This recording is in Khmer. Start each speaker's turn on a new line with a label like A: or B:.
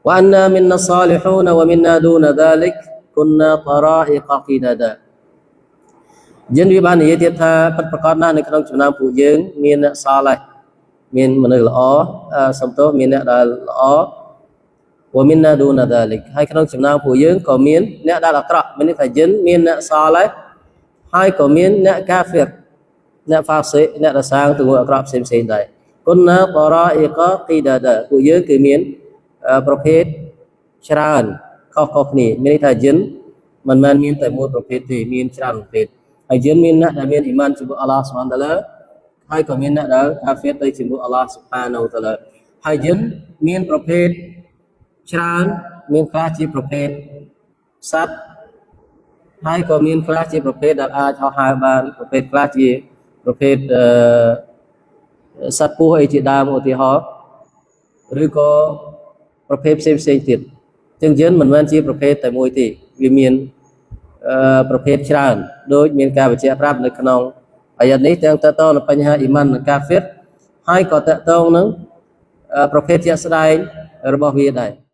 A: وأنا منا الصالحون ومنا دون ذلك كنا طرائق قددا យើងវាបាននិយាយទៀតថាពិតប្រាកដណាស់នៅក្នុងចំណោមពួកយើងមានអ្នកសល់ហើយមានមនុស្សល្អសំទោសមានអ្នកដែលល្អវមីនណាឌូណាដាលិកហើយក្នុងចំណោមពួកយើងក៏មានអ្នកដែលអាក្រក់មានន័យថាយើងមានអ្នកសល់ហើយក៏មានអ្នកកាហ្វិរអ្នកហ្វាសិកអ្នកដែលសាងទង្វើអាក្រក់ផ្សេងៗដែរគុនណាបរ៉ាអ៊ីកាគីដាដាពួកយើងគឺមានប្រភេទច្រើនខុសៗគ្នាមានន័យថាយើងមិនមែនមានតែមួយប្រភេទទេមានច្រើនប្រភេទហើយយើងមានអ្នកដែលមានអ៊ីម៉ានជាមួយអល់ឡោះស៊ុបហានតាឡាហើយក៏មានអ្នកដែលកាហ្វិរទៅជាមួយអល់ឡោះស៊ុបហានតាឡាហើយយើងមានប្រភេទច្រើនមានខ្លះជាប្រភេទសត្វហើយក៏មានខ្លះជាប្រភេទដែលអាចហោះហើរបានប្រភេទខ្លះជាប្រភេទសត្វពស់អីជាដើមឧទាហរណ៍ឬក៏ប្រភេទផ្សេងៗទៀតចឹងយើងមិនមែនជាប្រភេទតែមួយទេវាមានប្រភេទច្រើនដូចមានការបញ្ជាក់ប្រាប់នៅក្នុងអាយ៉ាតនេះទាំងតើតើនៅបញ្ហាអ៊ីម៉ាននិងកាហ្វិរហើយក៏តើតើនឹងប្រភេទជាក់ស្ដែងរបស់វាដែរ